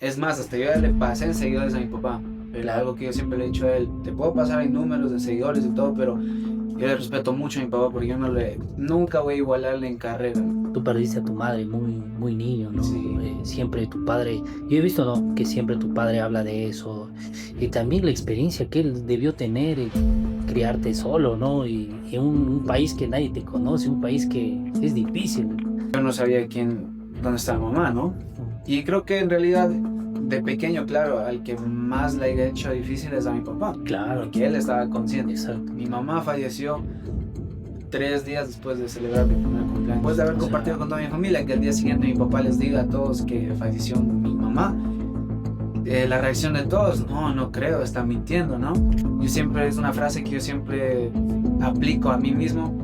Es más, hasta yo ya le pasé en seguidores a mi papá. Pero Claro. algo que yo siempre le he dicho a él, te puedo pasar en números de seguidores y todo, pero yo le respeto mucho a mi papá porque yo nunca voy a igualarle en carrera. Tú perdiste a tu madre muy niño, ¿no? Sí, Siempre tu padre, yo he visto, ¿no? Que siempre tu padre habla de eso. Y también la experiencia que él debió tener, criarte solo, ¿no? Y en un país que nadie te conoce, un país que es difícil. yo no sabía dónde estaba mamá, ¿no? Y creo que en realidad, de pequeño, claro, al que más le he hecho difícil es a mi papá, Claro, porque él estaba consciente. exacto. Mi mamá falleció 3 días después de celebrar mi primer cumpleaños. Después de haber O compartido sea, con toda mi familia, que al día siguiente mi papá les diga a todos que falleció mi mamá, la reacción de todos, no, no creo, está mintiendo, ¿no? Yo siempre, es una frase que yo siempre aplico a mí mismo.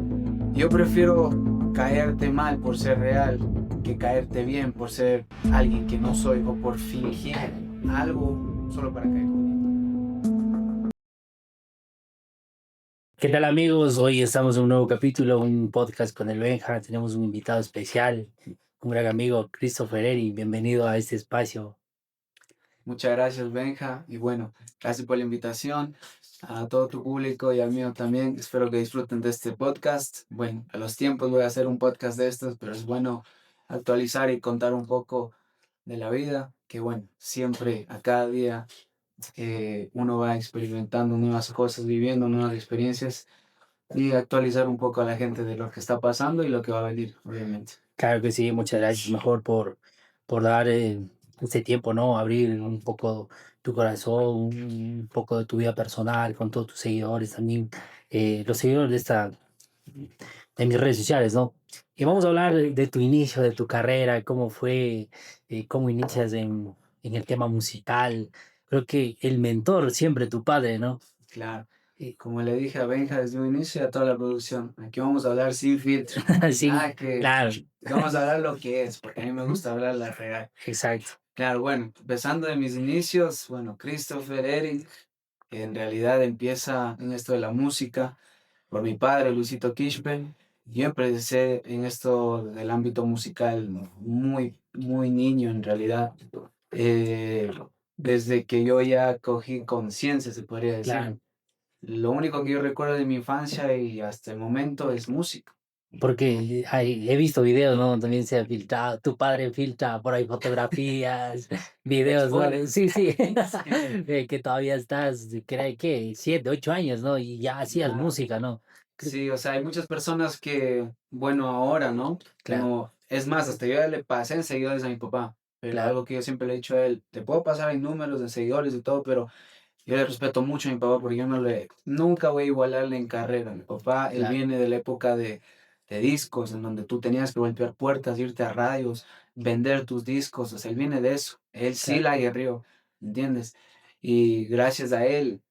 Yo prefiero caerte mal por ser real que caerte bien por ser alguien que no soy o por fingir algo solo para caerte bien. ¿qué tal amigos? Hoy estamos en un nuevo capítulo, un podcast con el Benja. Tenemos un invitado especial, un gran amigo, Christopher Eri. Bienvenido a este espacio. Muchas gracias, Benja, y bueno, gracias por la invitación a todo tu público y al mío también. Espero que disfruten de este podcast. Bueno, a los tiempos voy a hacer un podcast de estos, pero es bueno actualizar y contar un poco de la vida, que bueno, siempre, a cada día, uno va experimentando nuevas cosas, viviendo nuevas experiencias y actualizar un poco a la gente de lo que está pasando y lo que va a venir, obviamente. Claro que sí, muchas gracias mejor por dar este tiempo, ¿no? Abrir un poco tu corazón, un poco de tu vida personal con todos tus seguidores también, los seguidores de mis redes sociales, ¿no? Y vamos a hablar de tu inicio, de tu carrera, cómo fue, cómo inicias en el tema musical. Creo que el mentor siempre tu padre, ¿no? Claro. Y como le dije a Benja desde un inicio y a toda la producción, aquí vamos a hablar sin filtro. Sí, Nada que claro, vamos a hablar lo que es, porque a mí me gusta hablar la real. exacto. Claro, bueno, empezando de mis inicios, bueno, Christopher Eric, que en realidad empieza en esto de la música por mi padre, Luisito Quispe. Yo empecé en esto del ámbito musical muy niño en realidad. Eh, Desde que yo ya cogí conciencia, se podría decir. Claro. Lo único que yo recuerdo de mi infancia y hasta el momento es música. Porque he visto videos, ¿no? También se ha filtrado, tu padre filtra por ahí fotografías, videos, ¿no? Spoiler. Sí, sí, Sí, que todavía estás, creo que 7, 8 años, ¿no? Y ya hacías claro. música, ¿no? Sí, o sea, hay muchas personas que, bueno, ahora, ¿no? Claro, Es más, hasta yo ya le pasé en seguidores a mi papá, pero claro, algo que yo siempre le he dicho a él, te puedo pasar en números de seguidores y todo, pero yo le respeto mucho a mi papá porque yo nunca voy a igualarle en carrera. Mi papá, él claro, viene de la época de discos, en donde tú tenías que golpear puertas, irte a radios, vender tus discos, o sea, él viene de eso. Él sí claro. la guerrió, ¿entiendes? Y gracias a él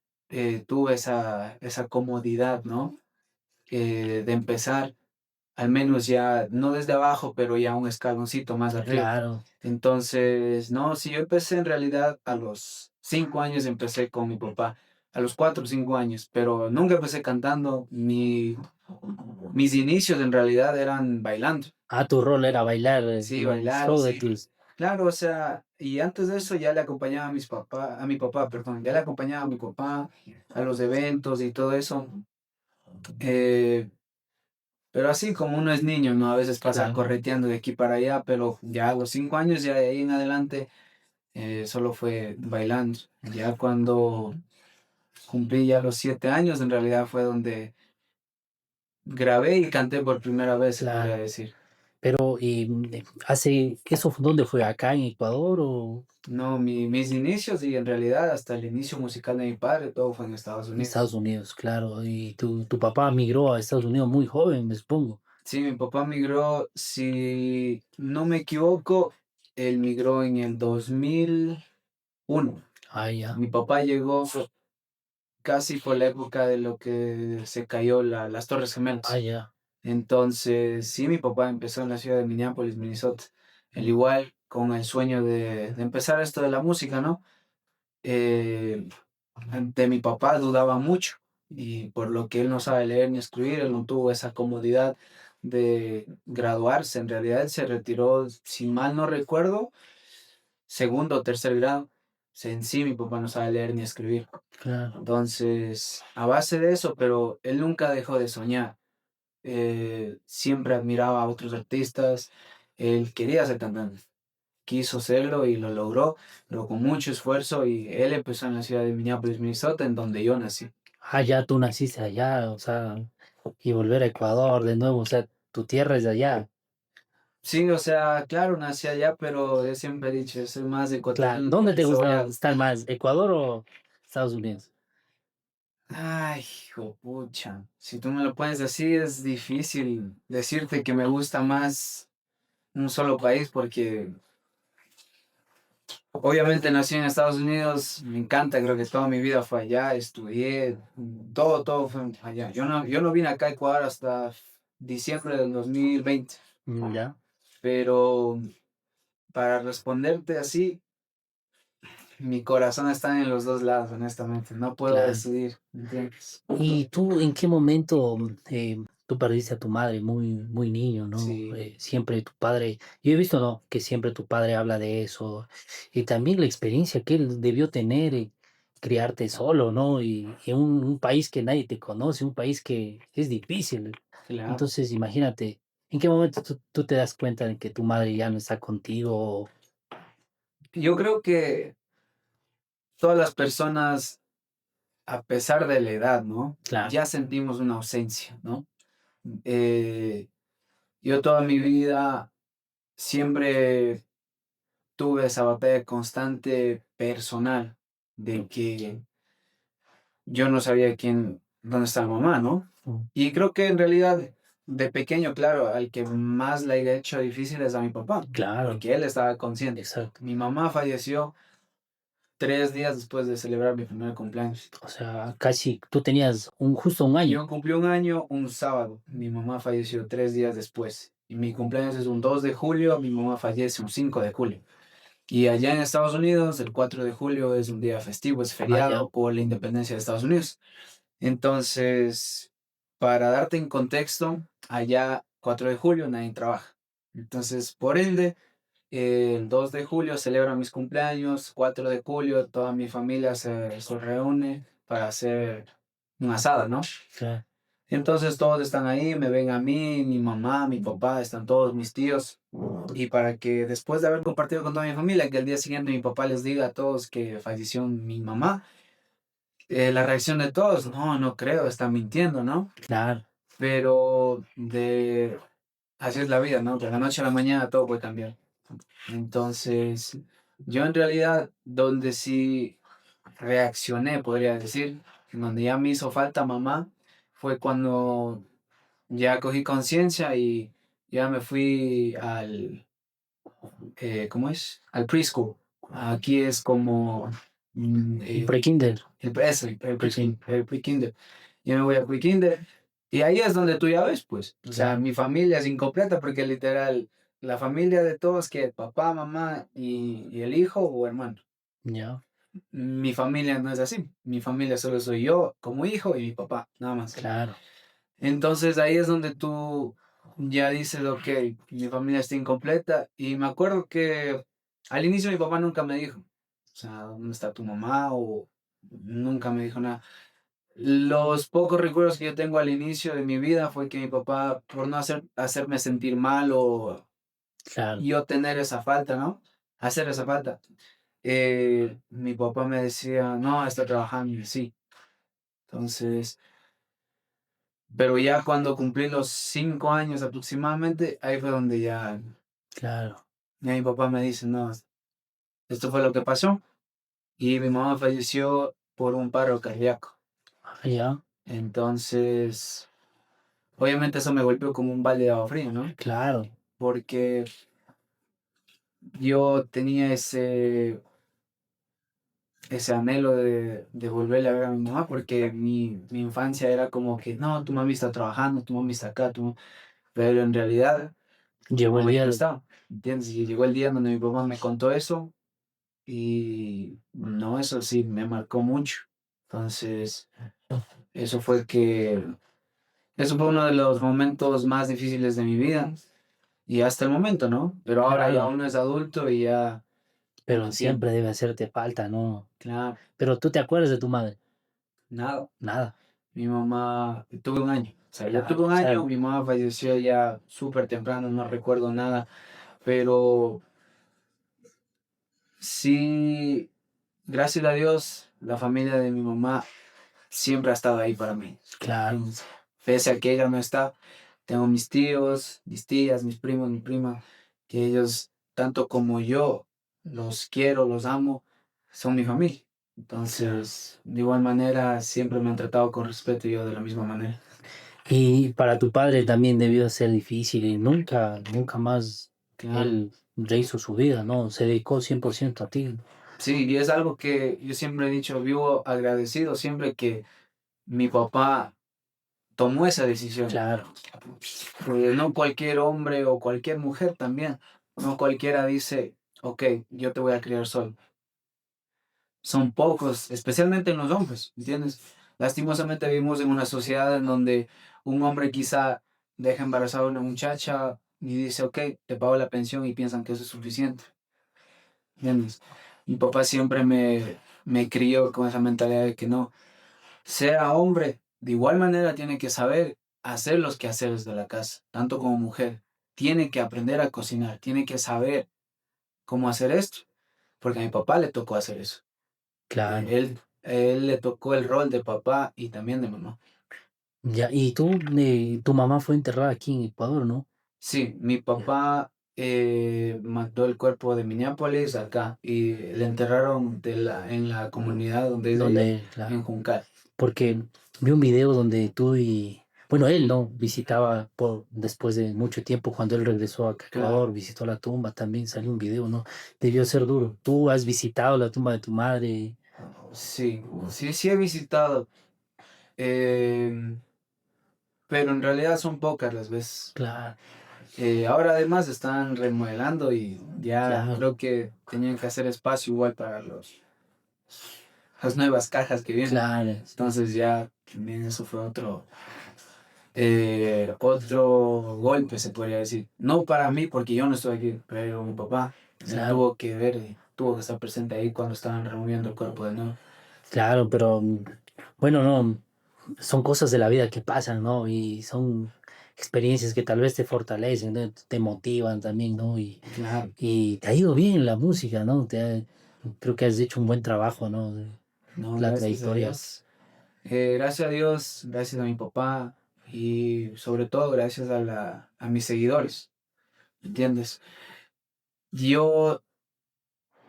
tuve esa comodidad, ¿no? De empezar, al menos ya, no desde abajo, pero ya un escaloncito más arriba. Claro. Entonces, no, sí, yo empecé en realidad a los 5 años, empecé con mi papá, a los 4 o 5 años, pero nunca empecé cantando. Mis inicios en realidad eran bailando. Ah, tu rol era bailar Sí, en el bailar, show de sí. tus... Claro, o sea, y antes de eso ya le acompañaba a mi papá, perdón, ya le acompañaba a mi papá a los eventos y todo eso. Eh, Pero así como uno es niño, ¿no? A veces pasa Claro. correteando de aquí para allá, pero ya a los 5 años, ya de ahí en adelante, solo fue bailando. Ya cuando cumplí ya los 7 años, en realidad fue donde grabé y canté por primera vez, se podría Claro. decir. Pero, y ¿dónde fue? ¿Acá en Ecuador o No, mis inicios y en realidad hasta el inicio musical de mi padre, todo fue en Estados en Estados Unidos. Unidos? Claro. Y tu papá migró a Estados Unidos muy joven, me supongo. Sí, mi papá migró, si no me equivoco, él migró en el 2001. Ah, ya. Mi papá llegó casi por la época de lo que se cayó las Torres Ah, Gemelas. ya. Entonces, sí, mi papá empezó en la ciudad de Minneapolis, Minnesota. El igual con el sueño de empezar esto de la música, ¿no? Eh, de mi papá dudaba mucho y por lo que él no sabe leer ni escribir, él no tuvo esa comodidad de graduarse. En realidad, él se retiró, si mal no recuerdo, segundo o tercer grado, en sí mi papá no sabe leer ni escribir. Claro. Entonces, a base de eso, pero él nunca dejó de soñar. Siempre admiraba a otros artistas. Él quería ser cantante, quiso serlo y lo logró, pero con mucho esfuerzo. Y él empezó en la ciudad de Minneapolis, Minnesota, en donde yo nací. Ah, ya tú naciste allá, o sea, y volver a Ecuador de nuevo, o sea, tu tierra es de allá. Sí, o sea, claro, nací allá, pero yo siempre he dicho, yo soy más Claro. ecuatoriano ¿Dónde porque te gusta soy. estar más, Ecuador o Estados Unidos? Ay, hijo pucha. Si tú me lo pones así, es difícil decirte que me gusta más un solo país porque obviamente nací en Estados Unidos, me encanta, creo que toda mi vida fue allá, estudié, todo fue allá. Yo no vine acá a Ecuador hasta diciembre del 2020, Ya, pero para responderte así, mi corazón está en los dos lados, honestamente, no puedo claro. decidir, ¿me entiendes? ¿Y tú en qué momento tú perdiste a tu madre muy, muy niño, ¿no? Sí, Siempre tu padre, yo he visto, ¿no? Que siempre tu padre habla de eso y también la experiencia que él debió tener, criarte solo, ¿no? Y en un país que nadie te conoce, un país que es difícil. claro. Entonces, imagínate, ¿en qué momento tú te das cuenta de que tu madre ya no está contigo? Yo creo que todas las personas, a pesar de la edad, ¿no? Claro, Ya sentimos una ausencia, ¿no? Eh, yo toda mi vida siempre tuve esa batalla constante personal de que yo no sabía dónde estaba mamá, ¿no? mm, Y creo que en realidad de pequeño, claro, al que más le he hecho difícil es a mi papá, claro, porque él estaba consciente. exacto. Mi mamá falleció 3 días después de celebrar mi primer cumpleaños. O sea, casi tú tenías justo un año. Yo cumplí un año un sábado. Mi mamá falleció 3 días después. Y mi cumpleaños es un 2 de julio, mi mamá fallece un 5 de julio. Y allá en Estados Unidos, el 4 de julio es un día festivo, es Ah, ya, feriado por la independencia de Estados Unidos. Entonces, para darte en contexto, allá 4 de julio nadie trabaja. Entonces, por ende, el 2 de julio celebran mis cumpleaños, 4 de julio toda mi familia se reúne para hacer un asado, ¿no? claro, Entonces todos están ahí, me ven a mí, mi mamá, mi papá, están todos mis tíos. Y para que después de haber compartido con toda mi familia, que el día siguiente mi papá les diga a todos que falleció mi mamá, la reacción de todos, no, no creo, están mintiendo, ¿no? claro, Pero así es la vida, ¿no? De la noche a la mañana todo puede cambiar. Entonces, yo en realidad, donde sí reaccioné, podría decir, donde ya me hizo falta mamá, fue cuando ya cogí conciencia y ya me fui ¿cómo es? Al preschool. Aquí es como un pre-kinder. el pre-kinder. Yo me voy al pre-kinder y ahí es donde tú ya ves, pues. O sea, Claro, mi familia es incompleta porque literal, la familia de todos que papá, mamá y el hijo o hermano. ya, Mi familia no es así. Mi familia solo soy yo como hijo y mi papá, nada más. claro, Entonces ahí es donde tú ya dices, ok, mi familia está incompleta. Y me acuerdo que al inicio mi papá nunca me dijo, o sea, ¿dónde está tu mamá? O nunca me dijo nada. Los pocos recuerdos que yo tengo al inicio de mi vida fue que mi papá, por no hacerme sentir mal o claro, yo tener esa falta, ¿no? Hacer esa falta. Mi papá me decía, no, está trabajando, y sí. Entonces, pero ya cuando cumplí los 5 años aproximadamente, ahí fue donde claro, ya mi papá me dice, no, esto fue lo que pasó. Y mi mamá falleció por un paro cardíaco. ya, Entonces, obviamente eso me golpeó como un balde de agua fría, ¿no? claro, Porque yo tenía ese anhelo de volverle a ver a mi mamá, porque mi infancia era como que, no, tu mami está trabajando, tu mami está acá, pero en realidad mi llegó el mamá ya día no de, estaba, ¿entiendes? Y llegó el día donde mi papá me contó eso y no, eso sí, me marcó mucho. Entonces, eso fue que, eso fue uno de los momentos más difíciles de mi vida y hasta el momento, ¿no? Pero ahora ya claro, uno es adulto y ya uno pero entiende. siempre debe hacerte falta, ¿no? Claro, Pero, ¿tú te acuerdas de tu madre? nada. Nada. Mi mamá, tuve un año. O sea, yo tuve Claro, un o sea, año, mi mamá falleció ya súper temprano, no recuerdo nada, pero sí, gracias a Dios, la familia de mi mamá siempre ha estado ahí para mí. claro, Pese a que ella no está, tengo mis tíos, mis tías, mis primos, mi prima, que ellos, tanto como yo, los quiero, los amo, son mi familia. claro. Entonces, de igual manera, siempre me han tratado con respeto y yo de la misma manera. Y para tu padre también debió ser difícil y nunca más Claro. él rehizo su vida, ¿no? Se dedicó 100% a ti. Sí, y es algo que yo siempre he dicho, vivo agradecido siempre que mi papá tomó esa decisión. Claro, No cualquier hombre o cualquier mujer también, no cualquiera dice, ok, yo te voy a criar solo. Son pocos, especialmente en los hombres, ¿entiendes? Lastimosamente vivimos en una sociedad en donde un hombre quizá deja embarazada a una muchacha y dice, ok, te pago la pensión y piensan que eso es suficiente, ¿entiendes? Mi papá siempre me crió con esa mentalidad de que no, sea hombre, de igual manera tiene que saber hacer los quehaceres de la casa, tanto como mujer. Tiene que aprender a cocinar, tiene que saber cómo hacer esto, porque a mi papá le tocó hacer eso. claro. Él le tocó el rol de papá y también de mamá. Ya, y tú, tu mamá fue enterrada aquí en Ecuador, ¿no? Sí, mi Ya. papá mató el cuerpo de Minneapolis acá y le enterraron en la comunidad donde es de ella, Donde, en claro, Juncal. porque vi un video donde tú y, bueno, él, ¿no? Visitaba después de mucho tiempo, cuando él regresó a Claro, Ecuador, visitó la tumba, también salió un video, ¿no? Debió ser duro. ¿Tú has visitado la tumba de tu madre? sí, sí he visitado, em, pero en realidad son pocas las veces. Claro, Ahora además están remodelando y ya claro, creo que tenían que hacer espacio igual para las nuevas cajas que vienen. claro, Entonces ya también eso fue otro golpe, se podría decir. No para mí, porque yo no estoy aquí, pero mi papá, él claro, tuvo que ver y tuvo que estar presente ahí cuando estaban removiendo el cuerpo de nuevo. claro, pero bueno, no, son cosas de la vida que pasan, ¿no? Y son experiencias que tal vez te fortalecen, ¿no? Te motivan también, ¿no? Claro, Y te ha ido bien en la música, ¿no? Creo que has hecho un buen trabajo, ¿no? De no, la gracias a trayectoria. Dios. Gracias a Dios, gracias a mi papá y sobre todo gracias a mis seguidores, ¿entiendes? Yo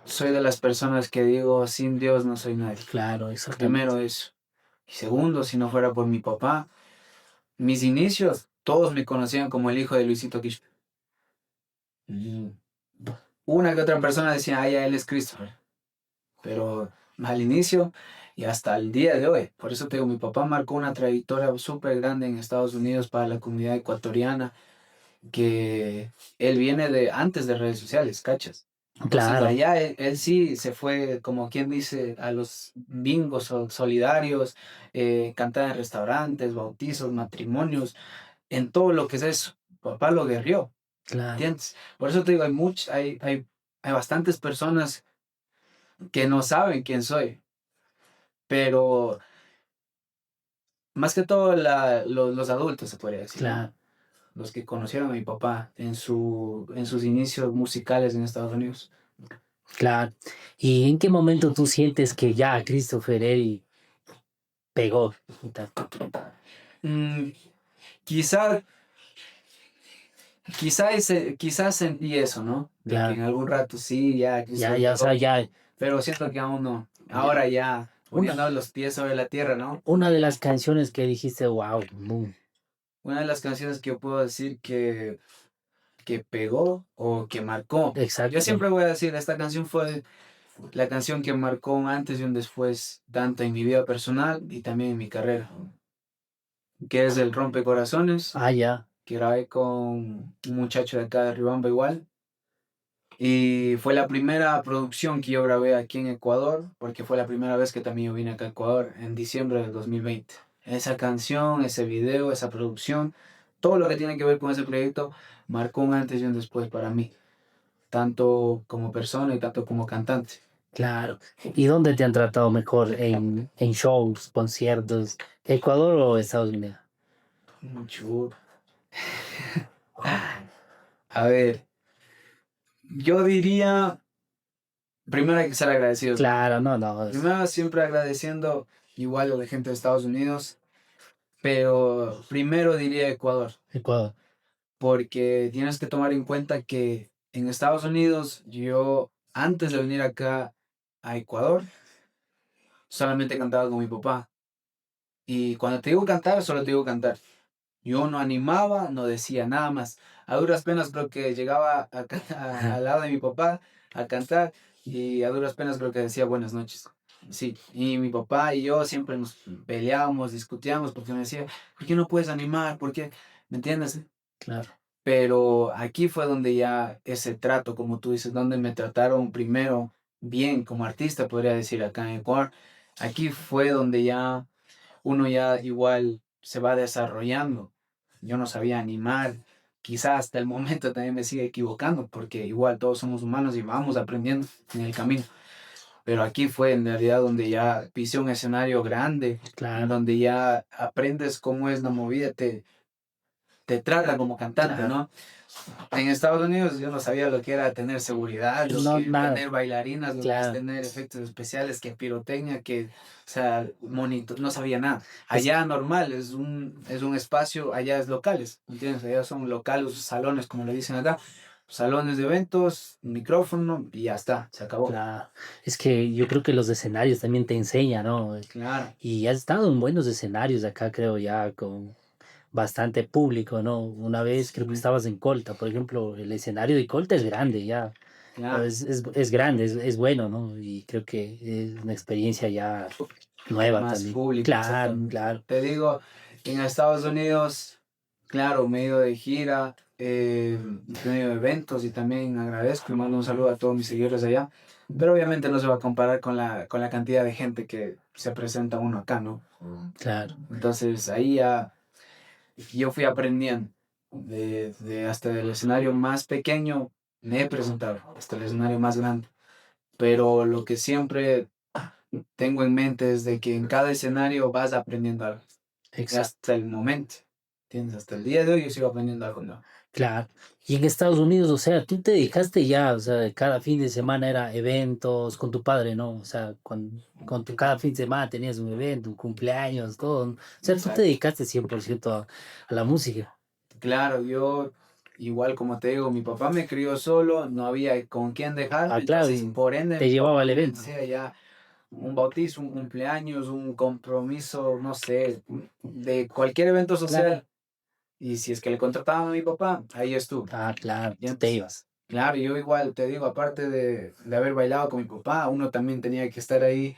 soy de las personas que digo, sin Dios no soy nadie. Claro, exactamente. Primero eso. Y segundo, si no fuera por mi papá, mis inicios, todos me conocían como el hijo de Luisito Quispe. Y una que otra persona decía, ah, ya él es Christopher. Pero al inicio y hasta el día de hoy, por eso te digo, mi papá marcó una trayectoria súper grande en Estados Unidos para la comunidad ecuatoriana, que él viene de antes de redes sociales, ¿cachas? Entonces Claro, allá él sí se fue, como quien dice, a los bingos solidarios, cantar en restaurantes, bautizos, matrimonios, en todo lo que es eso. Papá lo guerrió, claro, ¿entiendes? Por eso te digo, hay bastantes personas que no saben quién soy, pero más que todo los adultos, se podría decir, ¿no? claro, Los que conocieron a mi papá en sus inicios musicales en Estados Unidos. claro. ¿Y en qué momento tú sientes que ya Christopher Eri pegó? Puta, Mm, quizá, quizás sentí eso, ¿no? De que claro, en algún rato sí, ya ya, Christopher ya, o sea, pegó, ya. pero siento que aún no. Ya. Ahora ya, Una, poniendo los pies sobre la tierra, ¿no? una de las canciones que dijiste, wow, Una de las canciones que yo puedo decir que pegó o que marcó. Yo exacto, siempre voy a decir, esta canción fue la canción que marcó un antes y un después, tanto en mi vida personal y también en mi carrera, que es el Rompecorazones, ah, ya, que grabé con un muchacho de acá de Ribamba igual. Y fue la primera producción que yo grabé aquí en Ecuador, porque fue la primera vez que también yo vine acá a Ecuador, en diciembre del 2020. Esa canción, ese video, esa producción, todo lo que tiene que ver con ese proyecto, marcó un antes y un después para mí. tanto como persona y tanto como cantante. Claro. ¿Y dónde te han tratado mejor? En shows, conciertos? ¿Ecuador o Estados Unidos? Mucho. A ver, yo diría, primero hay que ser agradecidos, ¿no? Claro, no, no. Primero siempre agradeciendo igual a la gente de Estados Unidos, pero primero diría Ecuador, Ecuador. porque tienes que tomar en cuenta que en Estados Unidos yo antes de venir acá a Ecuador solamente cantaba con mi papá. Y cuando te digo cantar, solo te digo cantar. Yo no animaba, no decía nada más. A duras penas creo que llegaba al lado de mi papá a cantar y a duras penas creo que decía buenas noches. Sí, y mi papá y yo siempre nos peleábamos, discutíamos porque me decía, ¿por qué no puedes animar? ¿Por qué? ¿Me entiendes? Claro, Pero aquí fue donde ya ese trato, como tú dices, donde me trataron primero bien como artista, podría decir, acá en Ecuador. Aquí fue donde ya uno ya igual se va desarrollando. Yo no sabía animar. Quizás hasta el momento también me sigue equivocando, porque igual todos somos humanos y vamos aprendiendo en el camino. Pero aquí fue en realidad donde ya pisé un escenario grande, en claro, donde ya aprendes cómo es la movida, te trata como cantante, claro. ¿no? En Estados Unidos yo no sabía lo que era tener seguridad, lo No, que nada, tener bailarinas, lo que es claro. tener efectos especiales, que pirotecnia, que, o sea, monitor, no sabía nada. Es, Allá normal, es un espacio, allá es locales, ¿entiendes? Allá son locales, salones, como le dicen acá, salones de eventos, micrófono y ya está, se acabó. claro. Es que yo creo que los escenarios también te enseñan, ¿no? Claro, Y has estado en buenos escenarios acá, creo, ya con bastante público, ¿no? Una vez creo que sí, estabas en Colta, por ejemplo, el escenario de Colta es grande, ya. claro, Es grande, es bueno, ¿no? Y creo que es una experiencia ya nueva más también. público, Claro, exactamente. claro, Te digo, en Estados Unidos, claro, me he ido de gira, he tenido eventos y también agradezco y mando un saludo a todos mis seguidores allá. Pero obviamente no se va a comparar con la cantidad de gente que se presenta uno acá, ¿no? claro. Entonces ahí ya yo fui aprendiendo. Hasta el escenario más pequeño me he presentado, hasta el escenario más grande. Pero lo que siempre tengo en mente es de que en cada escenario vas aprendiendo algo. Y Exacto. hasta el momento, ¿entiendes? Hasta el día de hoy yo sigo aprendiendo algo nuevo. Claro. Y en Estados Unidos, o sea, tú te dedicaste ya, o sea, cada fin de semana era eventos con tu padre, ¿no? O sea, con tu cada fin de semana tenías un evento, un cumpleaños, todo, ¿no? O sea, tú te Exacto. dedicaste 100% a la música. Claro, yo, igual como te digo, mi papá me crió solo, no había con quién dejarme, Ah, claro, entonces y por ende te mi llevaba papá al me evento. hacía ya un bautizo, un cumpleaños, un compromiso, no sé, de cualquier evento Claro. social. Y si es que le contrataban a mi papá, ahí estuvo. Ah, claro, ¿Ya? tú te ibas. Claro, yo igual te digo, aparte de haber bailado con mi papá, uno también tenía que estar ahí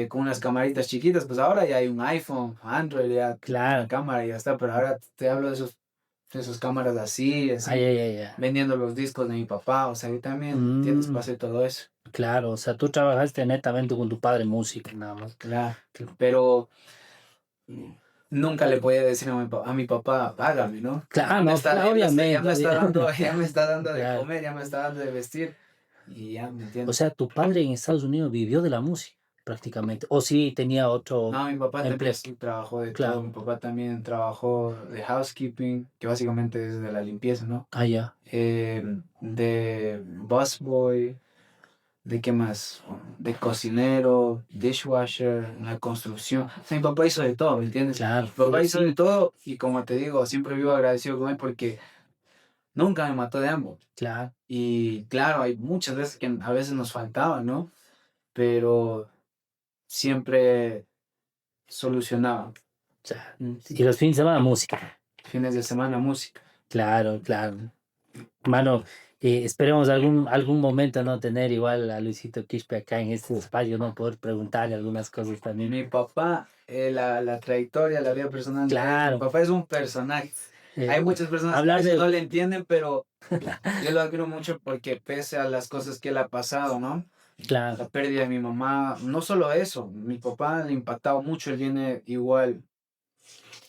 con unas camaritas chiquitas, pues ahora ya hay un iPhone, Android, ya la Claro. cámara y ya está, pero ahora te hablo de esos cámaras así, Ay, así, ay, ay, ay. vendiendo los discos de mi papá, o sea, yo también, ¿entiendes? Mm, Pasé todo eso, claro, o sea, tú trabajaste netamente con tu padre en música, nada más. claro, pero nunca le podía decir a mi papá, págame, ¿no? Claro, no, claro, Ya obviamente, me está dando, ya me está dando de claro. comer, ya me está dando de vestir, y ya, ¿me O entiendes? sea, tu padre en Estados Unidos vivió de la música, prácticamente. O sí tenía otro No, mi papá también empleo. sí trabajó de todo. Claro. Mi papá también trabajó de housekeeping, que básicamente es de la limpieza, ¿no? Ah, ya. De busboy, ¿de qué más? De cocinero, dishwasher, en la construcción. O sea, mi papá hizo de todo, ¿me entiendes? Claro. Mi papá hizo de todo y como te digo, siempre vivo agradecido con él porque nunca me mató de hambre. Claro. Y claro, hay muchas veces que a veces nos faltaba, ¿no? Pero siempre solucionaba. O sea, y los fines de semana, música. Fines de semana, música. Claro, claro. Mano, esperemos algún momento, ¿no? Tener igual a Luisito Quispe acá en este espacio, ¿no? Poder preguntarle algunas cosas también. Mi papá, la trayectoria, la vida personal de él, mi Claro. papá es un personaje. Hay muchas personas que a Hablar veces no de... le entienden, pero yo lo admiro mucho porque pese a las cosas que él ha pasado, ¿no? Claro, La pérdida de mi mamá, no solo eso, mi papá le ha impactado mucho, él viene igual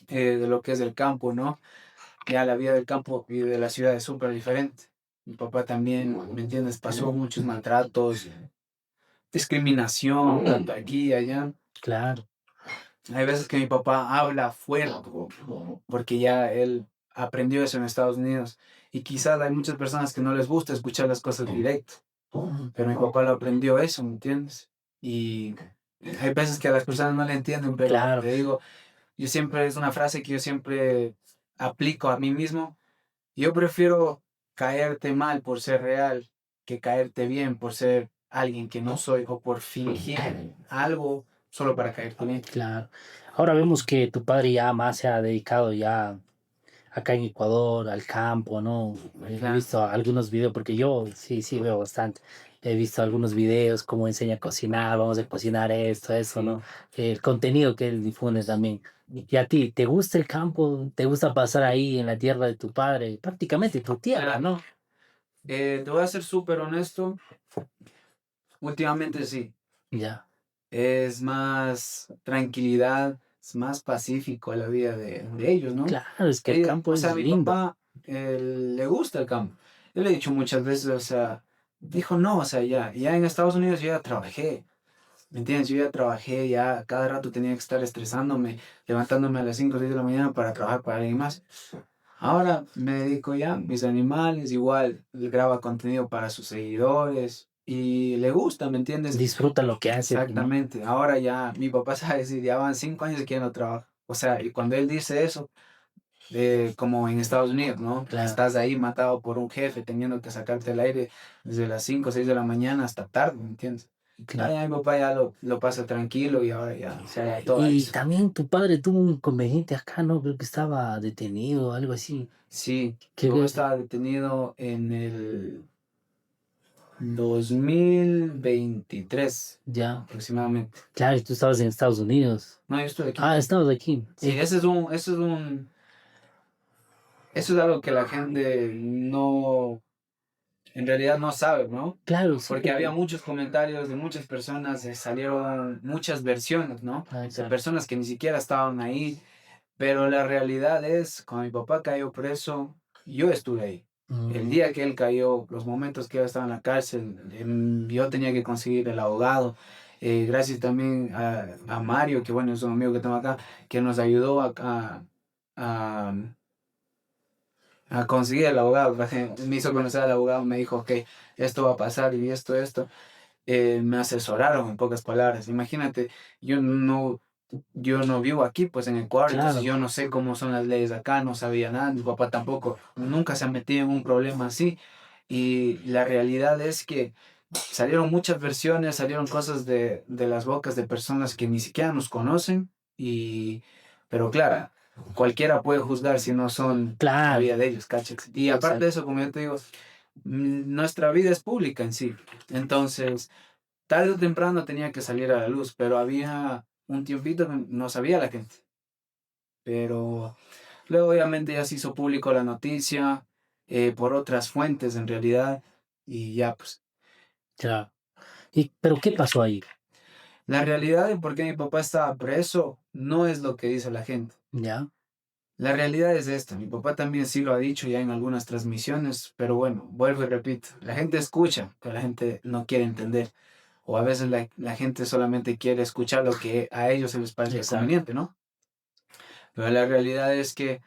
de lo que es del campo, ¿no? Ya la vida del campo y de la ciudad es súper diferente. Mi papá también, ¿me entiendes? Pasó muchos maltratos, discriminación, tanto aquí y allá. Claro, Hay veces que mi papá habla fuerte, porque ya él aprendió eso en Estados Unidos. Y quizás hay muchas personas que no les gusta escuchar las cosas directo, pero mi papá lo aprendió eso, ¿me entiendes? Y hay veces que a las personas no le entienden, pero claro, te digo, yo siempre, es una frase que yo siempre aplico a mí mismo. Yo prefiero caerte mal por ser real que caerte bien por ser alguien que no soy o por fingir algo solo para caerte bien. claro. Ahora vemos que tu padre ya más se ha dedicado ya acá en Ecuador, al campo, ¿no? He Claro, visto algunos videos, porque yo sí, sí veo bastante. He visto algunos videos, cómo enseña a cocinar, vamos a cocinar esto, eso, ¿no? sí. El contenido que él difunde también. ¿Y a ti, te gusta el campo? ¿Te gusta pasar ahí en la tierra de tu padre? Prácticamente tu tierra, Claro. ¿no? Te voy a ser súper honesto. Últimamente sí. Ya, Es más tranquilidad, es más pacífico la vida de ellos, ¿no? claro, es que el campo O sea, es a mi lindo. papá le gusta el campo. Yo le he dicho muchas veces, o sea, dijo no, o sea, ya en Estados Unidos yo ya trabajé. ¿Me entiendes? Yo ya trabajé, ya cada rato tenía que estar estresándome, levantándome a las 5 o 6 de la mañana para trabajar para alguien más. Ahora me dedico ya a mis animales, igual él graba contenido para sus seguidores y le gusta, ¿me entiendes? Disfruta lo que hace, pues, ¿no? Exactamente. Ahora ya mi papá sabe decir, ya van 5 años que ya no trabaja. O sea, y cuando él dice eso, como en Estados Unidos, ¿no? Claro, Estás ahí matado por un jefe, teniendo que sacarte el aire desde las 5 o 6 de la mañana hasta tarde, ¿me entiendes? Ah, claro. ya mi papá ya lo pasa tranquilo y ahora ya se adaptó a Y eso. también tu padre tuvo un inconveniente acá, ¿no? Creo que estaba detenido o algo así. Sí, mi papá Que estaba detenido en el 2023 ya, aproximadamente. claro, y tú estabas en Estados Unidos. No, yo estoy aquí. Ah, estabas aquí. Sí, eso es algo que la gente no, en realidad no sabe, ¿no? Claro, sí, Porque había porque. muchos comentarios de muchas personas, salieron muchas versiones, ¿no? Ah, De claro. personas que ni siquiera estaban ahí, pero la realidad es, cuando mi papá cayó preso, yo estuve ahí. El Mm, día que él cayó, los momentos que él estaba en la cárcel, yo tenía que conseguir el abogado. Gracias también a Mario, que bueno, es un amigo que tengo acá, que nos ayudó a, a conseguir el abogado. Me hizo conocer al abogado, me dijo, ok, esto va a pasar y esto. Me asesoraron en pocas palabras. Imagínate, yo no vivo aquí, pues en Ecuador, entonces claro, yo no sé cómo son las leyes acá, no sabía nada, mi papá tampoco, nunca se ha metido en un problema así. Y la realidad es que salieron muchas versiones, salieron cosas de las bocas de personas que ni siquiera nos conocen, pero claro, cualquiera puede juzgar si no son la claro. vida de ellos, ¿cachas? Y aparte de Exacto. eso, como yo te digo, nuestra vida es pública en sí. Entonces, tarde o temprano tenía que salir a la luz, pero había un tiempito que no sabía la gente. Pero luego obviamente ya se hizo público la noticia por otras fuentes en realidad y ya pues. Claro. Pero ¿qué pasó ahí? La realidad de por qué mi papá estaba preso no es lo que dice la gente. Ya. La realidad es esta. Mi papá también sí lo ha dicho ya en algunas transmisiones, pero bueno, vuelvo y repito. La gente escucha, pero la gente no quiere entender. O a veces la gente solamente quiere escuchar lo que a ellos se les parezca Exacto. conveniente, ¿no? Pero la realidad es que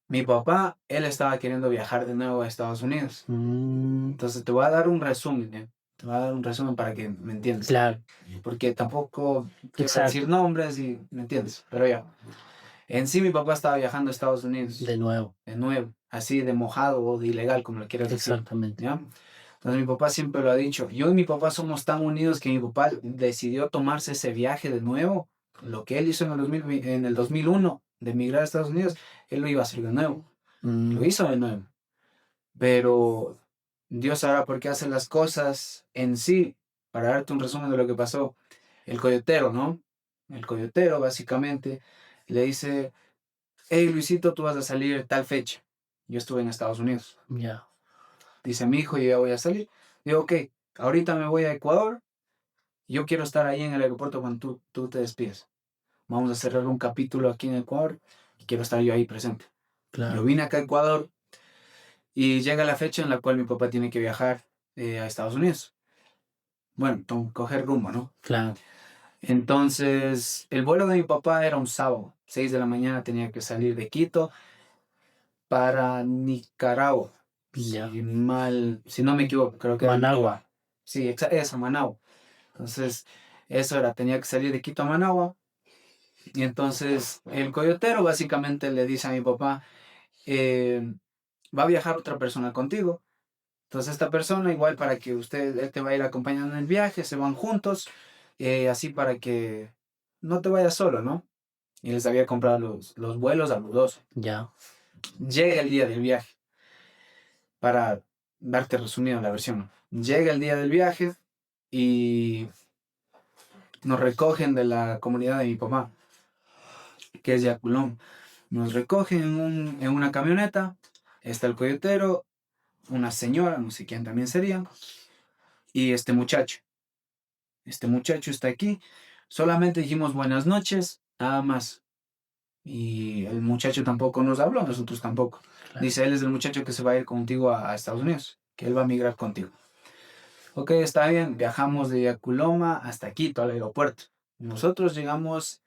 mi papá, él estaba queriendo viajar de nuevo a Estados Unidos. Mm, Entonces te voy a dar un resumen, ¿eh? Te voy a dar un resumen para que me entiendas. claro. Porque tampoco quiero decir Exacto. nombres y me entiendes. Pero ya. En sí mi papá estaba viajando a Estados Unidos De nuevo. de nuevo, así de mojado o de ilegal, como lo quieras decir. Exactamente. ¿Ya? Entonces mi papá siempre lo ha dicho. Yo y mi papá somos tan unidos que mi papá decidió tomarse ese viaje de nuevo. Lo que él hizo en el 2001 de emigrar a Estados Unidos, él lo iba a hacer de nuevo. Lo Mm, hizo de nuevo. Pero Dios sabrá por qué hace las cosas en sí. Para darte un resumen de lo que pasó, el coyotero, ¿no? El coyotero básicamente le dice, hey Luisito, tú vas a salir tal fecha. Yo estuve en Estados Unidos. ya. Dice mi hijo, yo ya voy a salir. Digo, ok, ahorita me voy a Ecuador. Yo quiero estar ahí en el aeropuerto cuando tú te despides. Vamos a cerrar un capítulo aquí en Ecuador y quiero estar yo ahí presente. Yo Claro. vine acá a Ecuador Y llega la fecha en la cual mi papá tiene que viajar a Estados Unidos. Bueno, coger rumbo, ¿no? Claro. Entonces, el vuelo de mi papá era un sábado. 6 de la mañana tenía que salir de Quito para Nicaragua. Ya. Si no me equivoco, creo que era Managua. Sí, eso, Managua. Entonces, eso era, tenía que salir de Quito a Managua. Y entonces, el coyotero básicamente le dice a mi papá, eh, va a viajar otra persona contigo. Entonces, esta persona, igual para que él te va a ir acompañando en el viaje, se van juntos, así para que no te vayas solo, ¿no? Y les había comprado los vuelos a los dos. Ya. Llega el día del viaje, para darte resumido la versión, ¿no? Llega el día del viaje y nos recogen de la comunidad de mi papá, que es Yaculón. Nos recogen en una camioneta, está el coyotero, una señora, no sé quién también sería, y este muchacho. Este muchacho está aquí. Solamente dijimos buenas noches, nada más. Y el muchacho tampoco nos habló, nosotros tampoco. Claro. Dice, él es el muchacho que se va a ir contigo a Estados Unidos, que él va a migrar contigo. Ok, está bien, viajamos de Yaculoma hasta Quito, al aeropuerto. Nosotros llegamos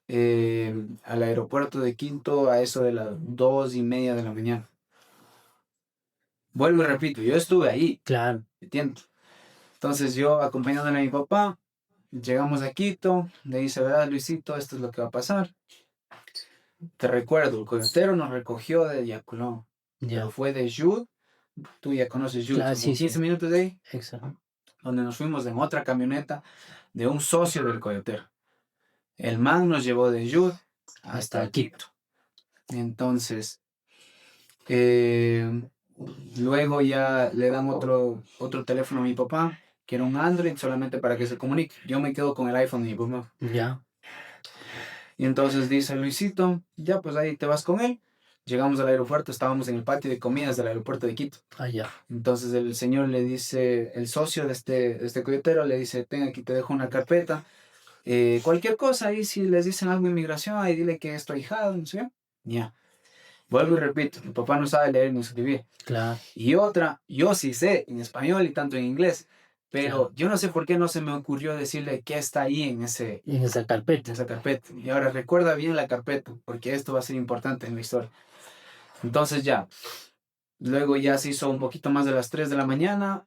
al aeropuerto de Quito a eso de las 2:30 de la mañana. Vuelvo y repito, yo estuve ahí, Claro. ¿entiendes? Entonces yo acompañándole a mi papá, llegamos a Quito, le dice, ¿verdad, Luisito? Esto es lo que va a pasar. Te recuerdo, el coyotero nos recogió de Yaculón, pero Ya. fue de Yud, tú ya conoces Yud, Claro, como sí, 15 sí. minutos de ahí, Exacto. donde nos fuimos en otra camioneta de un socio del coyotero. El man nos llevó de Yud Hasta hasta aquí. Quito. Entonces, eh, luego ya le dan otro teléfono a mi papá, que era un Android solamente para que se comunique. Yo me quedo con el iPhone de mi papá. Ya. Y entonces dice Luisito, ya pues ahí te vas con él. Llegamos al aeropuerto, estábamos en el patio de comidas del aeropuerto de Quito. Allá. Entonces el señor le dice, el socio de este coyotero le dice, ten aquí te dejo una carpeta. Cualquier cosa ahí, si les dicen algo de inmigración, ahí dile que es tu ahijado, no sé qué. Ya. Vuelvo y repito, mi papá no sabe leer ni escribir. Claro. Y otra, yo sí sé en español y tanto en inglés, pero Claro. yo no sé por qué no se me ocurrió decirle qué está ahí En esa en carpeta. esa carpeta. Y ahora recuerda bien la carpeta, porque esto va a ser importante en la historia. Entonces ya, luego ya se hizo un poquito más de las 3 de la mañana,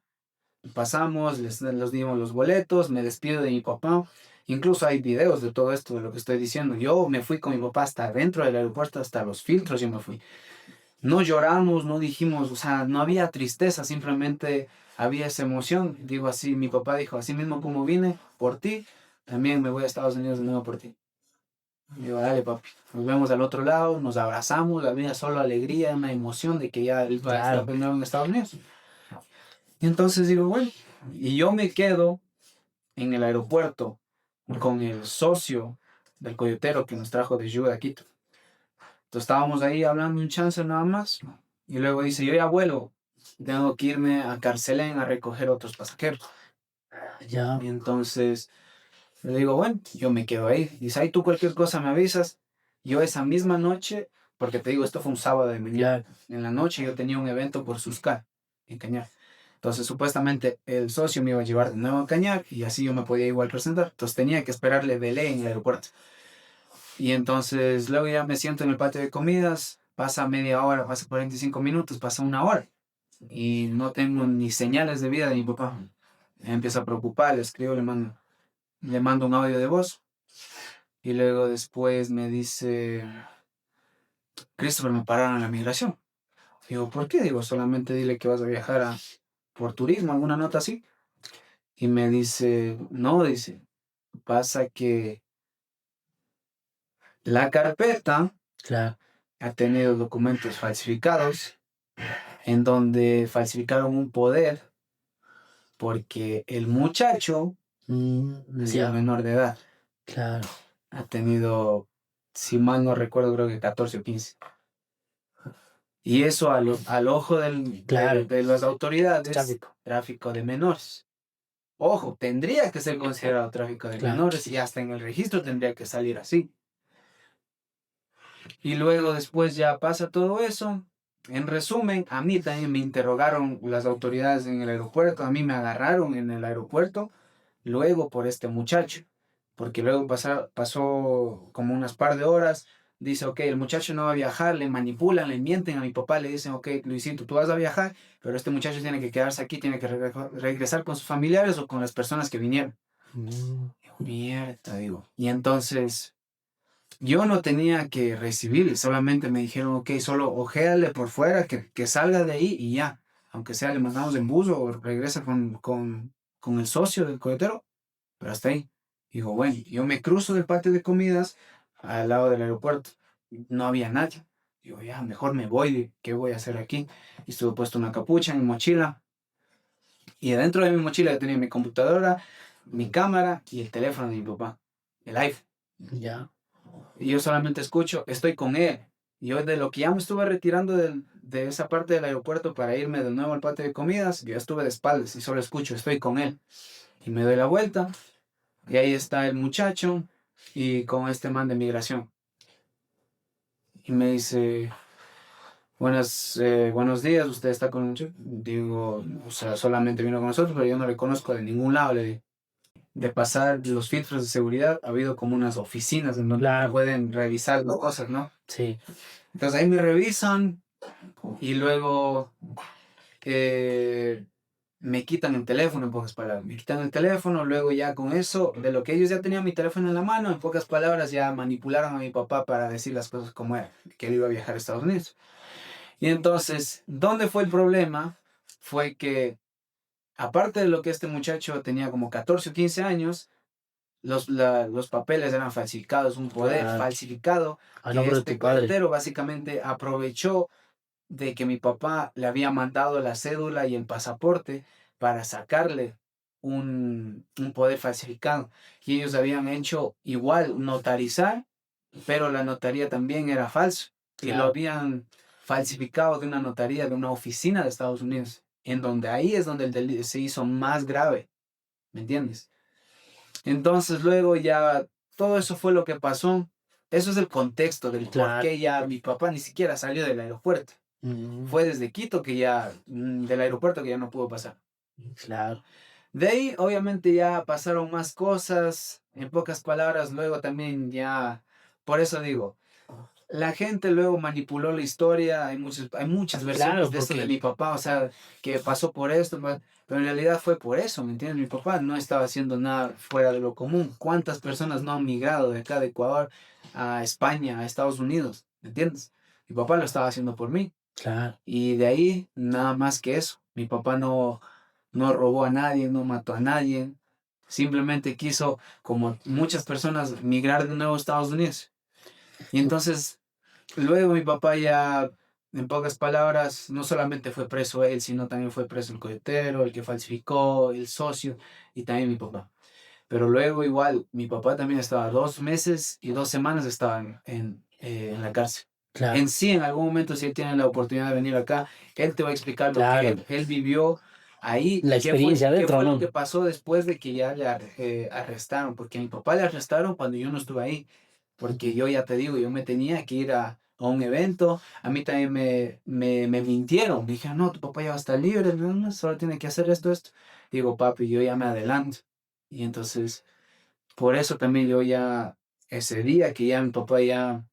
pasamos, les dimos los boletos, me despido de mi papá. Incluso hay videos de todo esto, de lo que estoy diciendo. Yo me fui con mi papá hasta adentro del aeropuerto, hasta los filtros yo me fui. No lloramos, no dijimos, o sea, no había tristeza, simplemente había esa emoción. Digo así, mi papá dijo, así mismo como vine por ti, también me voy a Estados Unidos de nuevo por ti. Digo, dale papi, nos vemos al otro lado, nos abrazamos, había solo alegría, una emoción de que ya él va a estar Claro. de nuevo en Estados Unidos. Y entonces digo, bueno, y yo me quedo en el aeropuerto con el socio del coyotero que nos trajo de ayuda a Quito. Entonces estábamos ahí hablando un chance nada más. Y luego dice, yo ya vuelo, tengo que irme a Carcelén a recoger otros pasajeros. Ya. Y entonces le digo, bueno, yo me quedo ahí. Dice, ahí tú cualquier cosa me avisas. Yo esa misma noche, porque te digo, esto fue un sábado de mañana. Claro. En la noche yo tenía un evento por Suscar, en Cañar. Entonces supuestamente el socio me iba a llevar de nuevo a Cañar y así yo me podía igual presentar. Entonces tenía que esperarle de ley en el aeropuerto. Y entonces luego ya me siento en el patio de comidas, pasa media hora, pasa 45 minutos, pasa una hora y no tengo ni señales de vida de mi papá. Me empiezo a preocupar, le escribo, le mando un audio de voz y luego después me dice, Christopher, me pararon en la migración. Digo, ¿por qué? Digo, solamente dile que vas a viajar por turismo, alguna nota así. Y me dice, no, dice, pasa que la carpeta Claro. ha tenido documentos falsificados en donde falsificaron un poder porque el muchacho ha sido Ya. menor de edad. Claro. Ha tenido, si mal no recuerdo, creo que 14 o 15. Y eso al ojo Claro. de las autoridades, Tráfico. tráfico de menores. Ojo, tendría que ser considerado tráfico de Claro. menores y hasta en el registro tendría que salir así. Y luego después ya pasa todo eso en resumen, a mí también me interrogaron las autoridades en el aeropuerto, a mí me agarraron en el aeropuerto, luego por este muchacho, porque luego pasó como unas par de horas, dice, ok, el muchacho no va a viajar, le manipulan, le mienten a mi papá, le dicen, ok, Luisito, tú vas a viajar, pero este muchacho tiene que quedarse aquí, tiene que regresar con sus familiares o con las personas que vinieron. Mm, Mierda, digo. Y entonces yo no tenía que recibir, solamente me dijeron, ok, solo ojéale por fuera, que salga de ahí y ya. Aunque sea, le mandamos en bus o regresa con el socio del cohetero, pero hasta ahí. Digo, bueno, yo me cruzo del patio de comidas al lado del aeropuerto. No había nadie. Digo, ya, mejor me voy, ¿qué voy a hacer aquí? Y estuve puesto una capucha en mi mochila. Y adentro de mi mochila tenía mi computadora, mi cámara y el teléfono de mi papá, el iPhone. ya, Y yo solamente escucho, estoy con él. Yo de lo que ya me estuve retirando de esa parte del aeropuerto para irme de nuevo al patio de comidas, yo estuve de espaldas y solo escucho, estoy con él. Y me doy la vuelta y ahí está el muchacho y con este man de migración. Y me dice, buenos días, usted está con nosotros. Digo, o sea, solamente vino con nosotros, pero yo no le conozco de ningún lado. Le digo. De pasar los filtros de seguridad, ha habido como unas oficinas en donde claro, pueden revisar las cosas, ¿no? sí, Entonces ahí me revisan y luego me quitan el teléfono, en pocas palabras. Me quitan el teléfono, luego ya con eso, de lo que ellos ya tenían mi teléfono en la mano, en pocas palabras ya manipularon a mi papá para decir las cosas como eran, que él iba a viajar a Estados Unidos. Y entonces, ¿dónde fue el problema? Fue que, aparte de lo que este muchacho tenía como 14 o 15 años, los papeles eran falsificados, un poder claro, falsificado, a que nombre de este tu padre, cohetero básicamente aprovechó de que mi papá le había mandado la cédula y el pasaporte para sacarle un poder falsificado. Y ellos habían hecho igual notarizar, pero la notaría también era falso. Y lo claro, habían falsificado de una notaría, de una oficina de Estados Unidos, en donde ahí es donde el delito se hizo más grave, ¿me entiendes? Entonces luego ya todo eso fue lo que pasó. Eso es el contexto del por claro, qué ya mi papá ni siquiera salió del aeropuerto. mm, Fue desde Quito que ya, del aeropuerto que ya no pudo pasar. claro, De ahí, obviamente, ya pasaron más cosas. En pocas palabras, luego también ya, por eso digo, la gente luego manipuló la historia. Hay muchas versiones claro, de esto de porque, mi papá, o sea, que pasó por esto, pero en realidad fue por eso, ¿me entiendes? Mi papá no estaba haciendo nada fuera de lo común. ¿Cuántas personas no han migrado de acá de Ecuador a España, a Estados Unidos? ¿Me entiendes? Mi papá lo estaba haciendo por mí. claro, Y de ahí, nada más que eso. Mi papá no robó a nadie, no mató a nadie. Simplemente quiso, como muchas personas, migrar de nuevo a Estados Unidos. Y entonces, luego mi papá ya, en pocas palabras, no solamente fue preso él, sino también fue preso el cohetero, el que falsificó, el socio y también mi papá. Pero luego igual, mi papá también estaba 2 meses y 2 semanas estaba en la cárcel. En claro, sí, en algún momento, si él tiene la oportunidad de venir acá, él te va a explicar lo que claro, él vivió ahí la y experiencia qué adentro, fue lo ¿no? que pasó después de que ya le arrestaron. Porque a mi papá le arrestaron cuando yo no estuve ahí. Porque yo ya te digo, yo me tenía que ir a un evento. A mí también me mintieron. Me dijeron, no, tu papá ya va a estar libre, no, solo tiene que hacer esto, esto. Digo, papi, yo ya me adelanto. Y entonces, por eso también yo ya, ese día que ya mi papá ya,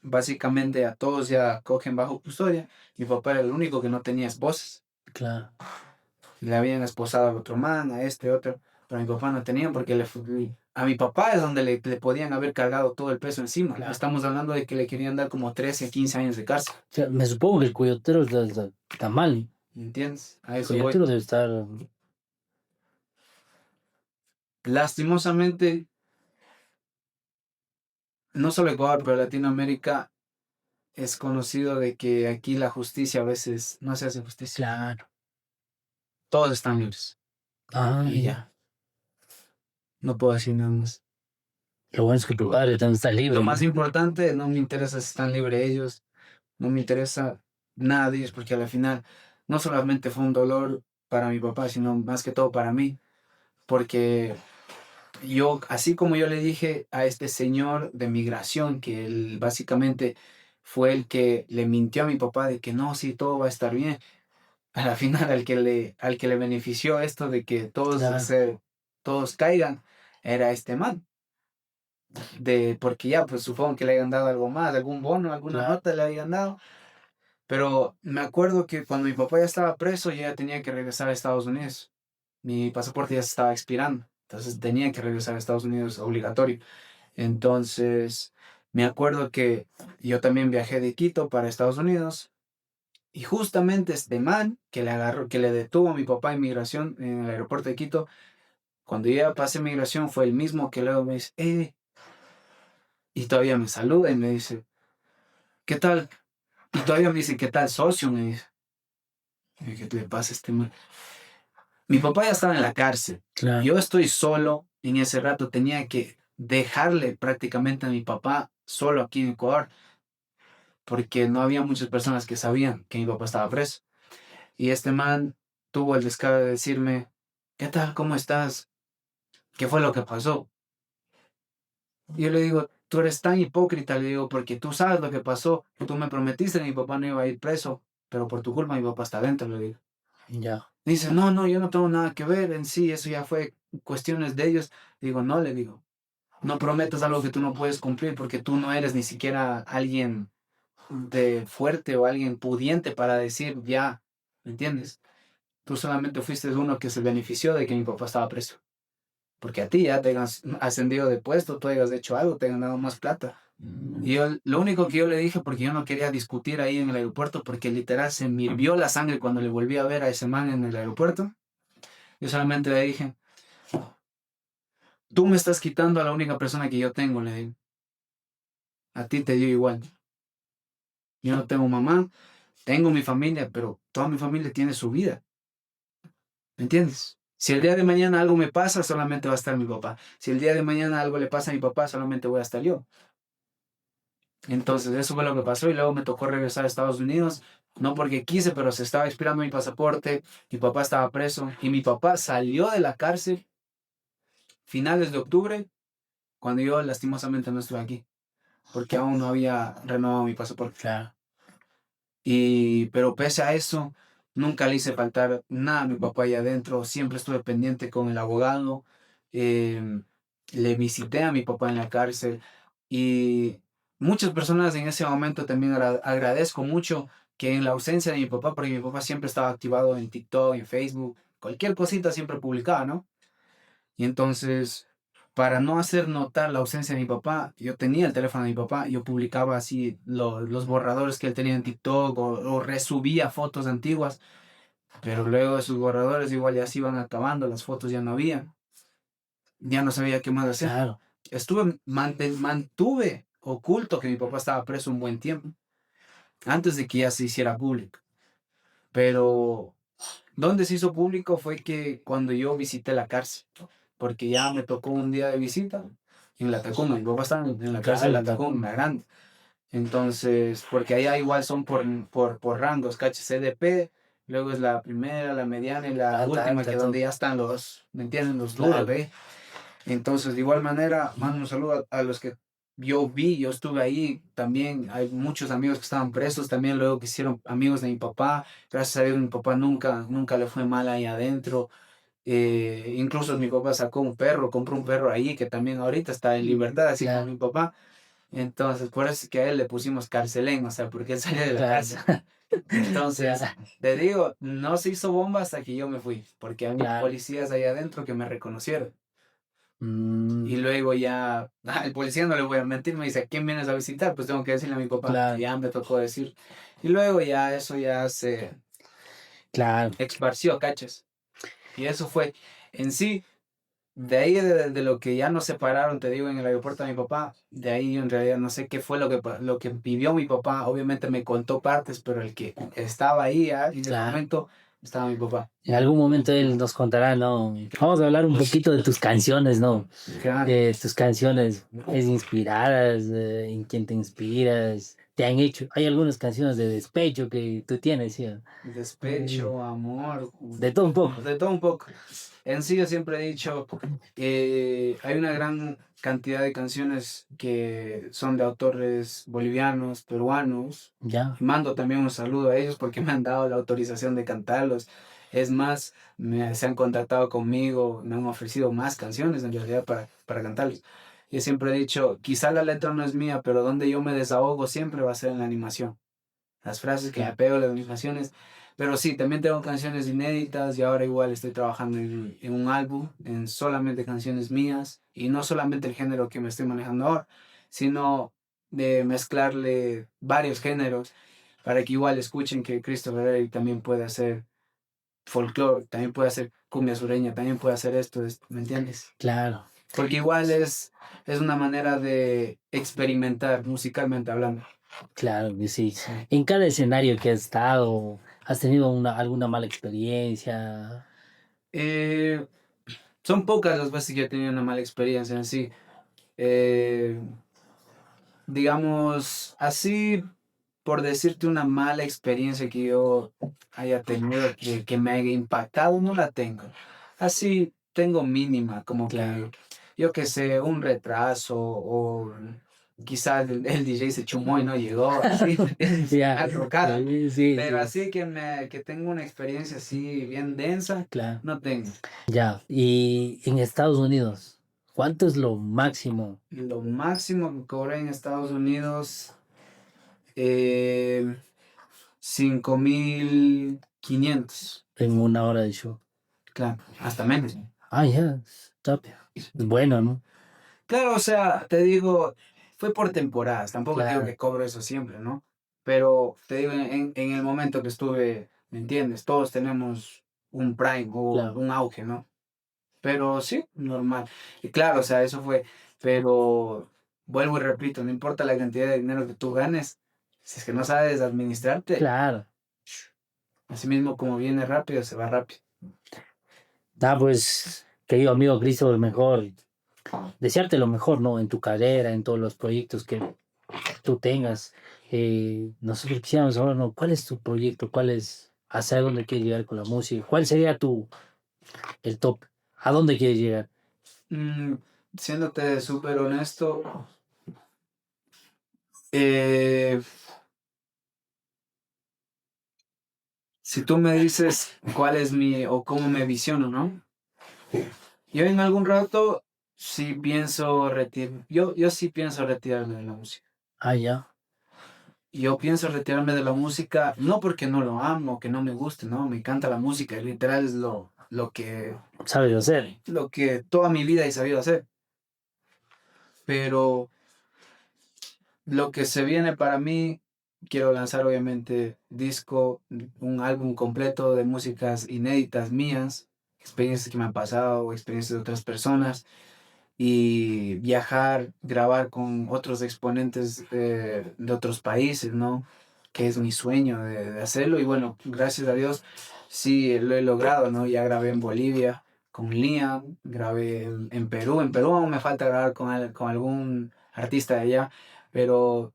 básicamente a todos ya cogen bajo custodia, mi papá era el único que no tenía esposas. Claro, Le habían esposado al otro man, a este otro, pero mi papá no tenía porque a mi papá es donde le podían haber cargado todo el peso encima. claro. Estamos hablando de que le querían dar como 13 15 años de cárcel. O sea, me supongo que el coyotero está mal, ¿Entiendes? A el eso voy. coyotero debe estar, Lastimosamente, no solo Ecuador, pero Latinoamérica es conocido de que aquí la justicia a veces no se hace justicia. claro, Todos están libres. ah, Y mira, ya, no puedo decir nada más. lo bueno es que tu padre también está libre, Lo ¿no? más importante, no me interesa si están libres ellos, no me interesa nada de ellos, porque al final no solamente fue un dolor para mi papá, sino más que todo para mí, porque yo, así como yo le dije a este señor de migración, que él básicamente fue el que le mintió a mi papá de que no, sí, todo va a estar bien. A la final, al que le benefició esto de que Claro, todos caigan, era este man. Porque ya, pues supongo que le hayan dado algo más, algún bono, alguna claro, nota le habían dado. Pero me acuerdo que cuando mi papá ya estaba preso, yo ya tenía que regresar a Estados Unidos. Mi pasaporte ya se estaba expirando, entonces tenía que regresar a Estados Unidos obligatorio. Entonces, me acuerdo que yo también viajé de Quito para Estados Unidos y justamente este man que le agarró, que le detuvo a mi papá en migración en el aeropuerto de Quito, cuando yo ya pasé migración fue el mismo que luego me dice, y todavía me saluda y me dice, ¿qué tal? Y todavía me dice, ¿qué tal, socio? Me dice, y ¿qué le pasa a este man? Mi papá ya estaba en la cárcel. claro. Yo estoy solo. En ese rato tenía que dejarle prácticamente a mi papá solo aquí en Ecuador, porque no había muchas personas que sabían que mi papá estaba preso. Y este man tuvo el descaro de decirme, ¿qué tal? ¿Cómo estás? ¿Qué fue lo que pasó? Y yo le digo, tú eres tan hipócrita, le digo, porque tú sabes lo que pasó. Tú me prometiste que mi papá no iba a ir preso, pero por tu culpa mi papá está dentro, le digo. Ya, Dice, no, no, yo no tengo nada que ver en sí, eso ya fue cuestiones de ellos. Digo, no, le digo, no prometas algo que tú no puedes cumplir porque tú no eres ni siquiera alguien de fuerte o alguien pudiente para decir ya, ¿me entiendes? Tú solamente fuiste uno que se benefició de que mi papá estaba preso. Porque a ti ya te has ascendido de puesto, tú hayas hecho algo, te han dado más plata. Y yo, lo único que yo le dije, porque yo no quería discutir ahí en el aeropuerto, porque literal se me hirvió la sangre cuando le volví a ver a ese man en el aeropuerto, yo solamente le dije, tú me estás quitando a la única persona que yo tengo, le digo. A ti te dio igual. Yo no tengo mamá, tengo mi familia, pero toda mi familia tiene su vida. ¿Me entiendes? Si el día de mañana algo me pasa, solamente va a estar mi papá. Si el día de mañana algo le pasa a mi papá, solamente voy a estar yo. Entonces, eso fue lo que pasó y luego me tocó regresar a Estados Unidos, no porque quise, pero se estaba expirando mi pasaporte, mi papá estaba preso y mi papá salió de la cárcel finales de octubre, cuando yo lastimosamente no estuve aquí, porque aún no había renovado mi pasaporte. claro. Pero pese a eso, nunca le hice faltar nada a mi papá allá adentro, siempre estuve pendiente con el abogado, em, le visité a mi papá en la cárcel y muchas personas en ese momento también agradezco mucho que en la ausencia de mi papá, porque mi papá siempre estaba activado en TikTok, en Facebook, cualquier cosita siempre publicaba, ¿no? Y entonces, para no hacer notar la ausencia de mi papá, yo tenía el teléfono de mi papá, yo publicaba así los borradores que él tenía en TikTok o resubía fotos antiguas, pero luego esos borradores igual ya se iban acabando, las fotos ya no había, ya no sabía qué más hacer. Claro, Mantuve oculto que mi papá estaba preso un buen tiempo, antes de que ya se hiciera público. Pero donde se hizo público fue que cuando yo visité la cárcel, porque ya me tocó un día de visita en la Tacoma, mi papá estaba en la cárcel de la claro, Tacoma, la grande. Entonces, porque allá igual son por rangos, ¿cachai? CDP, luego es la primera, la mediana y la alta, última, alta, que donde todo. ya están los, ¿me entienden? Los duros, Claro, ¿ve? Entonces, de igual manera, mando un saludo a los que yo vi, yo estuve ahí también. Hay muchos amigos que estaban presos también, luego que hicieron amigos de mi papá. Gracias a Dios, mi papá nunca le fue mal ahí adentro. Incluso mi papá sacó un perro, compró un perro ahí que también ahorita está en libertad, así como claro, mi papá. Entonces, por eso es que a él le pusimos carcelén, o sea, porque él salió de la claro, cárcel. Entonces, ya, te digo, no se hizo bomba hasta que yo me fui, porque había claro. policías ahí adentro que me reconocieron. Mm, Y luego ya, el policía no le voy a mentir, me dice, ¿a quién vienes a visitar? Pues tengo que decirle a mi papá. Y claro, ya me tocó decir. Y luego ya eso ya se claro. esparció, ¿cachas? Y eso fue en sí, de ahí de lo que ya nos separaron, te digo, en el aeropuerto de mi papá, de ahí en realidad no sé qué fue lo que vivió mi papá. Obviamente me contó partes, pero el que estaba ahí en ese Claro. momento estaba mi papá. En algún momento él nos contará, ¿no? Vamos a hablar un poquito de tus canciones, ¿no? Claro, Tus canciones, ¿es inspiradas? ¿En quién te inspiras? ¿Te han hecho? Hay algunas canciones de despecho que tú tienes, ¿sí? despecho, amor, De todo un poco. de todo un poco. En sí, yo siempre he dicho que hay una gran cantidad de canciones que son de autores bolivianos, peruanos. Ya, Mando también un saludo a ellos porque me han dado la autorización de cantarlos. Es más, se han contactado conmigo, me han ofrecido más canciones en realidad para cantarlos. Yo siempre he dicho, quizá la letra no es mía, pero donde yo me desahogo siempre va a ser en la animación. Las frases que me claro, pego, las animaciones. Pero sí, también tengo canciones inéditas y ahora igual estoy trabajando en un álbum, en solamente canciones mías y no solamente el género que me estoy manejando ahora, sino de mezclarle varios géneros para que igual escuchen que Christopher Eric también puede hacer folclore, también puede hacer cumbia sureña, también puede hacer esto, ¿me entiendes? claro, Porque igual es una manera de experimentar musicalmente hablando. claro que sí. Sí. En cada escenario que has estado, ¿has tenido alguna mala experiencia? Eh, Son pocas las veces que yo he tenido una mala experiencia en sí. Eh, digamos, así, por decirte una mala experiencia que yo haya tenido que me haya impactado, no la tengo. Así tengo mínima, como que, Claro, yo qué sé, un retraso o quizás el DJ se chumó y no llegó, así, ya, algo cara. sí, Pero sí, así que tengo una experiencia así bien densa, claro. no tengo. Ya, y en Estados Unidos, ¿cuánto es lo máximo Lo máximo que cobré en Estados Unidos, eh, 5.500. en una hora de show? Claro, hasta menos. Ah, ya, top. Es bueno, ¿no? Claro, o sea, te digo, fue por temporadas. Tampoco te digo Claro, que cobro eso siempre, ¿no? Pero te digo, en el momento que estuve, ¿me entiendes? Todos tenemos un prime o claro, un auge, ¿no? Pero sí, normal. Y claro, o sea, eso fue. Pero vuelvo y repito, no importa la cantidad de dinero que tú ganes, si es que no sabes administrarte, claro. así mismo como viene rápido, se va rápido. Ah, pues, querido amigo Cristo, lo mejor, desearte lo mejor, ¿no? En tu carrera, en todos los proyectos que tú tengas. Nosotros quisiéramos saber, ¿no? ¿Cuál es tu proyecto? ¿Cuál es, hacia dónde quieres llegar con la música? ¿Cuál sería el top? ¿A dónde quieres llegar? Mm, Siéndote súper honesto, eh, si tú me dices cuál es mi o cómo me visiono, ¿no? Yo en algún rato sí pienso yo sí pienso retirarme de la música. Ah, ya, Yo pienso retirarme de la música no porque no lo amo, que no me guste, no, me encanta la música, literal es sabes hacer. lo que toda mi vida he sabido hacer. Pero lo que se viene para mí, quiero lanzar obviamente disco, un álbum completo de músicas inéditas mías, experiencias que me han pasado, experiencias de otras personas, y viajar, grabar con otros exponentes de otros países, ¿no? Que es mi sueño de hacerlo. Y bueno, gracias a Dios, sí lo he logrado, ¿no? Ya grabé en Bolivia con Liam, grabé en Perú. En Perú aún me falta grabar con algún artista de allá, pero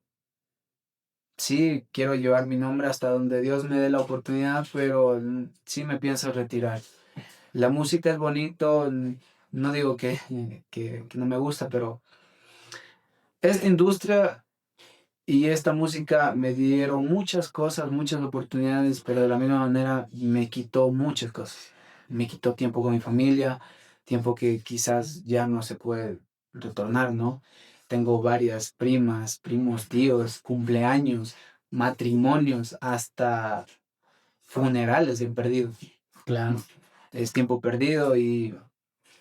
sí quiero llevar mi nombre hasta donde Dios me dé la oportunidad, pero sí me pienso retirar. La música es bonito, no digo que no me gusta, pero esta industria y esta música me dieron muchas cosas, muchas oportunidades, pero de la misma manera me quitó muchas cosas. Me quitó tiempo con mi familia, tiempo que quizás ya no se puede retornar, ¿no? Tengo varias primas, primos, tíos, cumpleaños, matrimonios, hasta funerales he perdido. Claro, Es tiempo perdido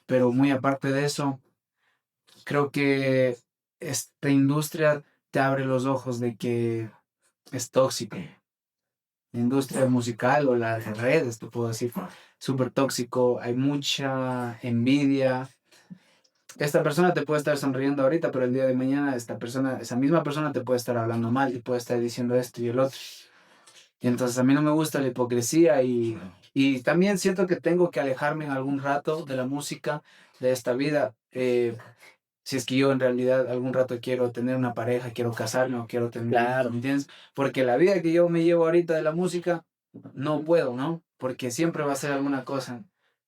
pero muy aparte de eso, creo que esta industria te abre los ojos de que es tóxico. La industria musical o las redes, te puedo decir, súper tóxico. Hay mucha envidia. Esta persona te puede estar sonriendo ahorita, pero el día de mañana esta persona, esa misma persona te puede estar hablando mal y puede estar diciendo esto y el otro. Y entonces a mí no me gusta la hipocresía y también siento que tengo que alejarme en algún rato de la música, de esta vida. Si es que yo en realidad algún rato quiero tener una pareja, quiero casarme o quiero tener hijos, claro, ¿me entiendes? Porque la vida que yo me llevo ahorita de la música, no puedo, ¿no? Porque siempre va a ser alguna cosa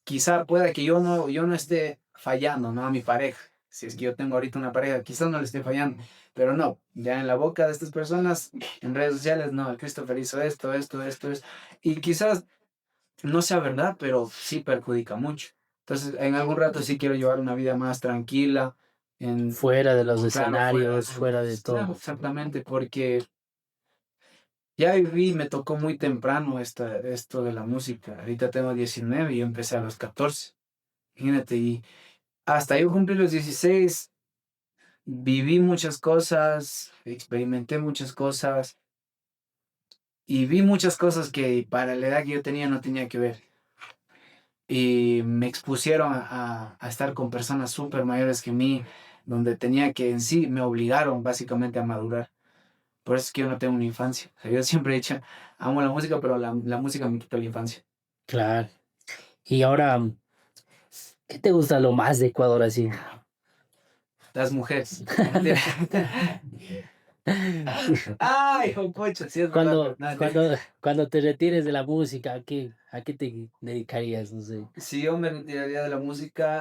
quizá pueda que yo no esté fallando, ¿no? A mi pareja. Si es que yo tengo ahorita una pareja, quizás no le esté fallando, pero no, ya en la boca de estas personas, en redes sociales, no, el Christopher hizo esto, y quizás no sea verdad, pero sí perjudica mucho. Entonces, en algún rato sí quiero llevar una vida más tranquila, en, Fuera de los claro, fuera de escenarios, eso. fuera de Claro, todo. exactamente, porque ya viví, me tocó muy temprano esto de la música. Ahorita tengo 19 y yo empecé a los 14. Imagínate, y hasta yo cumplí los 16, viví muchas cosas, experimenté muchas cosas y vi muchas cosas que para la edad que yo tenía no tenía que ver. Y me expusieron a estar con personas súper mayores que mí, donde tenía que en sí, me obligaron básicamente a madurar. Por eso es que yo no tengo una infancia. O sea, yo siempre he dicho, amo la música, pero la música me quitó la infancia. Claro. Y ahora, ¿qué te gusta lo más de Ecuador así? Las mujeres. Mentira. Ay, pocho, sí es verdad. Cuando, cuando, cuando te retires de la música, a qué te dedicarías? No sé. Si yo me retiraría de la música,